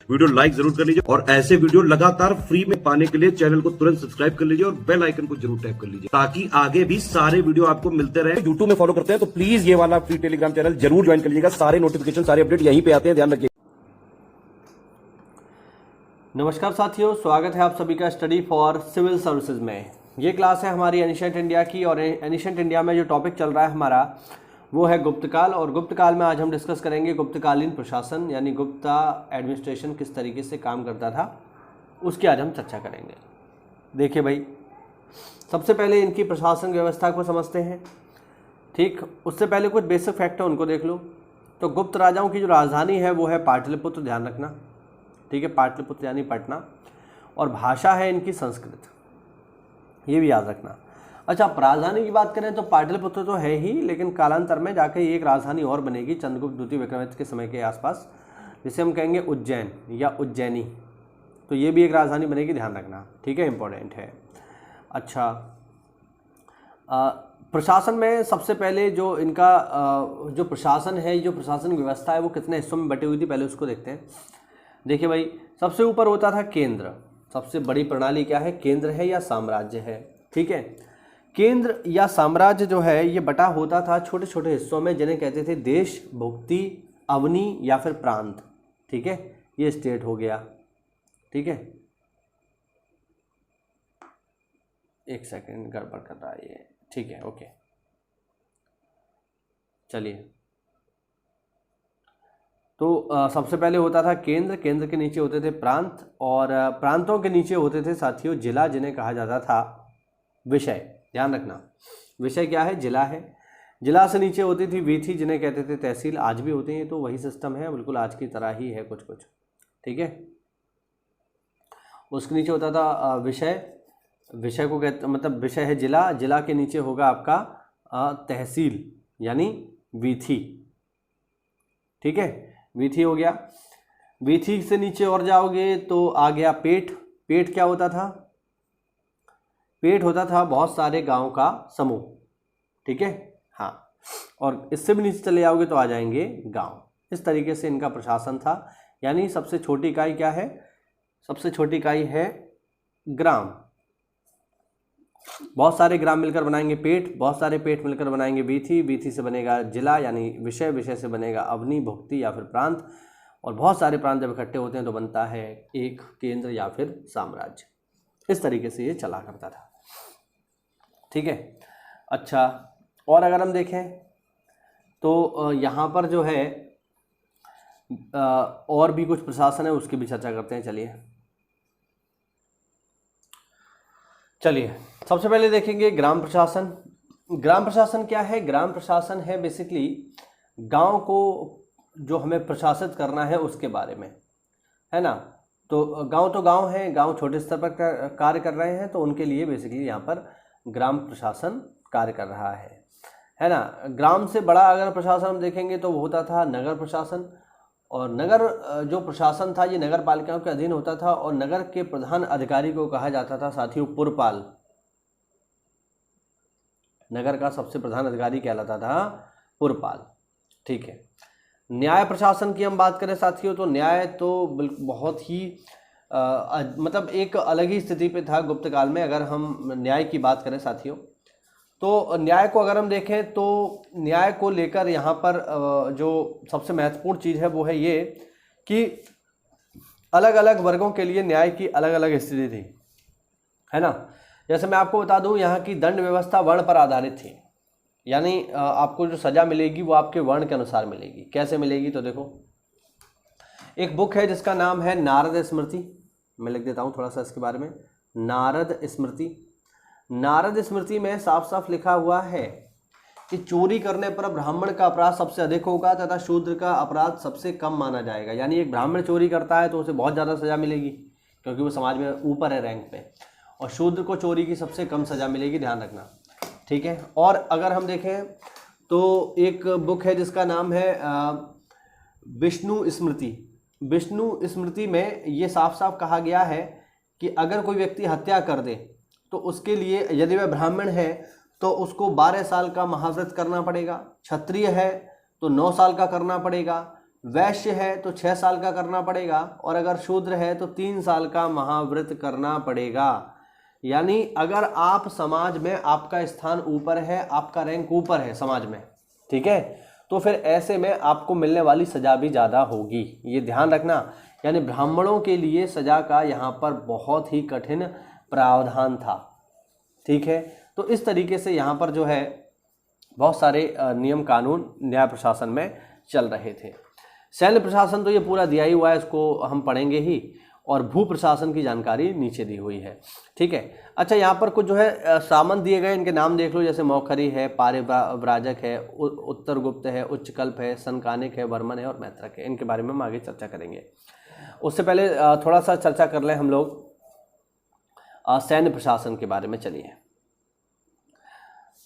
Video like जरूर कर लीजिए और ऐसे वीडियो लगातार फ्री में पाने के लिए चैनल को तुरंत सब्सक्राइब कर लीजिए और बेल आइकन को जरूर टैप कर लीजिए ताकि आगे भी सारे वीडियो आपको मिलते रहे। यूट्यूब में फॉलो करते हैं तो प्लीज ये वाला फ्री टेलीग्राम चैनल जरूर ज्वाइन कर लीजिएगा। सारे नोटिफिकेशन सारे अपडेट यहीं पे आते हैं, ध्यान रखिए। नमस्कार साथियों, स्वागत है आप सभी का स्टडी फॉर सिविल सर्विसेज में। ये क्लास है हमारी एनिशेंट इंडिया की और एनिशेंट इंडिया में जो टॉपिक चल रहा है हमारा वो है गुप्तकाल। और गुप्तकाल में आज हम डिस्कस करेंगे गुप्तकालीन प्रशासन यानी गुप्ता एडमिनिस्ट्रेशन किस तरीके से काम करता था, उसकी आज हम चर्चा करेंगे। देखिए भाई, सबसे पहले इनकी प्रशासन व्यवस्था को समझते हैं। ठीक, उससे पहले कुछ बेसिक फैक्ट है उनको देख लो। तो गुप्त राजाओं की जो राजधानी है वो है पाटलिपुत्र, ध्यान रखना। ठीक है, पाटलिपुत्र यानी पटना। और भाषा है इनकी संस्कृत, ये भी याद रखना। अच्छा, राजधानी की बात करें तो पाटलिपुत्र तो है ही, लेकिन कालांतर में जाकर एक राजधानी और बनेगी चंद्रगुप्त द्वितीय विक्रमादित्य के समय के आसपास, जिसे हम कहेंगे उज्जैन या उज्जैनी। तो ये भी एक राजधानी बनेगी, ध्यान रखना। ठीक है, इंपॉर्टेंट है। अच्छा, प्रशासन में सबसे पहले जो इनका जो प्रशासन है, जो प्रशासन व्यवस्था है वो कितने हिस्सों में बटी हुई थी, पहले उसको देखते हैं। देखिए भाई, सबसे ऊपर होता था केंद्र। सबसे बड़ी प्रणाली क्या है, केंद्र है या साम्राज्य है। ठीक है, केंद्र या साम्राज्य जो है ये बटा होता था छोटे छोटे हिस्सों में, जिन्हें कहते थे देश, भुक्ति, अवनी या फिर प्रांत। ठीक है, ये स्टेट हो गया। ठीक है, एक सेकंड, गड़बड़ कर रहा है ये। ठीक है, ओके, चलिए। तो सबसे पहले होता था केंद्र, केंद्र के नीचे होते थे प्रांत, और प्रांतों के नीचे होते थे साथियों जिला, जिन्हें कहा जाता था विषय। ध्यान रखना, विषय क्या है, जिला है। जिला से नीचे होती थी वीथी, जिन्हें कहते थे तहसील। आज भी होते हैं, तो वही सिस्टम है, बिल्कुल आज की तरह ही है कुछ कुछ। ठीक है, उसके नीचे होता था विषय। विषय को कहते मतलब विषय है जिला, जिला के नीचे होगा आपका तहसील यानी वीथी। ठीक है, वीथी हो गया। वीथी से नीचे और जाओगे तो आ गया पेठ। पेठ क्या होता था, पेठ होता था बहुत सारे गांव का समूह। ठीक है, हाँ, और इससे भी नीचे चले जाओगे तो आ जाएंगे गांव। इस तरीके से इनका प्रशासन था। यानी सबसे छोटी इकाई क्या है, सबसे छोटी इकाई है ग्राम। बहुत सारे ग्राम मिलकर बनाएंगे पेठ, बहुत सारे पेठ मिलकर बनाएंगे वीथी, वीथी से बनेगा जिला यानी विषय, विषय से बनेगा अवनी, भुक्ति या फिर प्रांत, और बहुत सारे प्रांत जब इकट्ठे होते हैं तो बनता है एक केंद्र या फिर साम्राज्य। इस तरीके से ये चला करता था। ठीक है, अच्छा, और अगर हम देखें तो यहाँ पर जो है और भी कुछ प्रशासन है, उसकी भी चर्चा करते हैं। चलिए, सबसे पहले देखेंगे ग्राम प्रशासन। ग्राम प्रशासन क्या है, ग्राम प्रशासन है बेसिकली गांव को जो हमें प्रशासित करना है उसके बारे में, है ना। तो गांव है, गांव छोटे स्तर पर कार्य कर रहे हैं, तो उनके लिए बेसिकली यहाँ पर ग्राम प्रशासन कार्य कर रहा है ना। ग्राम से बड़ा अगर प्रशासन हम देखेंगे तो वो होता था नगर प्रशासन। और नगर जो प्रशासन था ये नगर पालिकाओं के अधीन होता था, और नगर के प्रधान अधिकारी को कहा जाता था साथियों पुरपाल। नगर का सबसे प्रधान अधिकारी कहलाता था पुरपाल। ठीक है, न्याय प्रशासन की हम बात करें साथियों तो न्याय तो बहुत ही मतलब एक अलग ही स्थिति पे था गुप्त काल में। अगर हम न्याय की बात करें साथियों तो न्याय को अगर हम देखें तो न्याय को लेकर यहाँ पर जो सबसे महत्वपूर्ण चीज़ है वो है ये कि अलग अलग वर्गों के लिए न्याय की अलग अलग स्थिति थी, है ना। जैसे मैं आपको बता दूं, यहाँ की दंड व्यवस्था वर्ण पर आधारित थी। यानी आपको जो सजा मिलेगी वो आपके वर्ण के अनुसार मिलेगी। कैसे मिलेगी, तो देखो, एक बुक है जिसका नाम है नारद स्मृति। मैं लिख देता हूँ थोड़ा सा इसके बारे में। नारद स्मृति, नारद स्मृति में साफ साफ लिखा हुआ है कि चोरी करने पर ब्राह्मण का अपराध सबसे अधिक होगा तथा शूद्र का अपराध सबसे कम माना जाएगा। यानी एक ब्राह्मण चोरी करता है तो उसे बहुत ज़्यादा सजा मिलेगी क्योंकि वो समाज में ऊपर है रैंक पे, और शूद्र को चोरी की सबसे कम सजा मिलेगी, ध्यान रखना। ठीक है, और अगर हम देखें तो एक बुक है जिसका नाम है विष्णु स्मृति। विष्णु स्मृति में ये साफ साफ कहा गया है कि अगर कोई व्यक्ति हत्या कर दे तो उसके लिए, यदि वह ब्राह्मण है तो उसको 12 साल का महाव्रत करना पड़ेगा, क्षत्रिय है तो 9 साल का करना पड़ेगा, वैश्य है तो 6 साल का करना पड़ेगा, और अगर शूद्र है तो 3 साल का महाव्रत करना पड़ेगा। यानी अगर आप समाज में, आपका स्थान ऊपर है, आपका रैंक ऊपर है समाज में, ठीक है, तो फिर ऐसे में आपको मिलने वाली सजा भी ज़्यादा होगी, ये ध्यान रखना। यानी ब्राह्मणों के लिए सजा का यहाँ पर बहुत ही कठिन प्रावधान था, ठीक है। तो इस तरीके से यहाँ पर जो है बहुत सारे नियम कानून न्याय प्रशासन में चल रहे थे। सैन्य प्रशासन तो ये पूरा दिया ही हुआ है, इसको हम पढ़ेंगे ही, और भू प्रशासन की जानकारी नीचे दी हुई है, ठीक है। अच्छा, यहाँ पर कुछ जो है सामंत दिए गए, इनके नाम देख लो, जैसे मौखरी है, पारिव्राजक है, उत्तरगुप्त है, उच्चकल्प है, संकानिक है, वर्मन है और मैत्रक है। इनके बारे में हम आगे चर्चा करेंगे। उससे पहले थोड़ा सा चर्चा कर लें हम लोग सैन्य प्रशासन के बारे में। चलिए,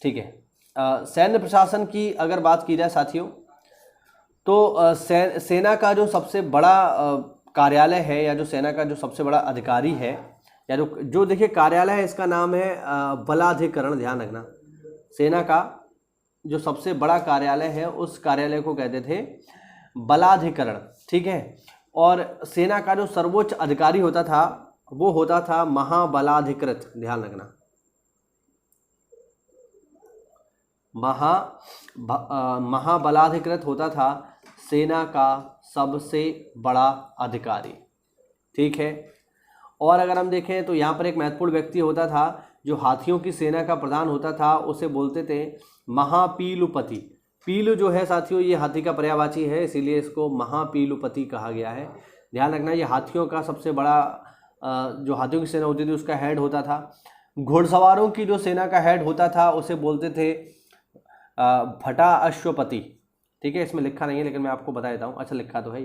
ठीक है। सैन्य प्रशासन की अगर बात की जाए साथियों, तो सेना का जो सबसे बड़ा कार्यालय है, या जो सेना का जो सबसे बड़ा अधिकारी है, या जो देखिए कार्यालय है, इसका नाम है बलाधिकरण। ध्यान रखना, सेना का जो सबसे बड़ा कार्यालय है उस कार्यालय को कहते थे बलाधिकरण, ठीक है। और सेना का जो सर्वोच्च अधिकारी होता था वो होता था महाबलाधिकृत। ध्यान रखना, महाबलाधिकृत होता था सेना का सबसे बड़ा अधिकारी, ठीक है। और अगर हम देखें तो यहाँ पर एक महत्वपूर्ण व्यक्ति होता था जो हाथियों की सेना का प्रधान होता था, उसे बोलते थे महापीलुपति। पीलु जो है साथियों, ये हाथी का पर्यायवाची है, इसीलिए इसको महापीलुपति कहा गया है। ध्यान रखना, ये हाथियों का सबसे बड़ा, जो हाथियों की सेना होती थी उसका हेड होता था। घुड़सवारों की जो सेना का हेड होता था उसे बोलते थे भटा अश्वपति, ठीक है। इसमें लिखा नहीं है लेकिन मैं आपको बता देता हूँ। अच्छा, लिखा तो है,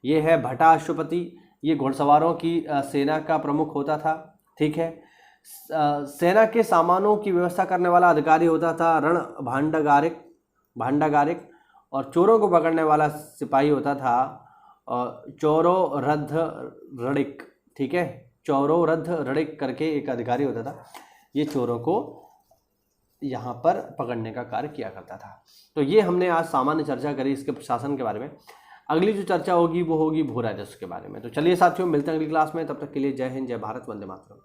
ये है भटा अश्वपति। ये घुड़सवारों की सेना का प्रमुख होता था, ठीक है। सेना के सामानों की व्यवस्था करने वाला अधिकारी होता था रण भांडागारिक, और चोरों को पकड़ने वाला सिपाही होता था चौरोरथ रणिक, ठीक है। चौरोरथ रणिक करके एक अधिकारी होता था, ये चोरों को यहाँ पर पकड़ने का कार्य किया करता था। तो ये हमने आज सामान्य चर्चा करी इसके प्रशासन के बारे में। अगली जो चर्चा होगी वो होगी भू राजस्व के बारे में। तो चलिए साथियों, मिलते हैं अगली क्लास में, तब तक के लिए जय हिंद, जय भारत, वंदे मातरम।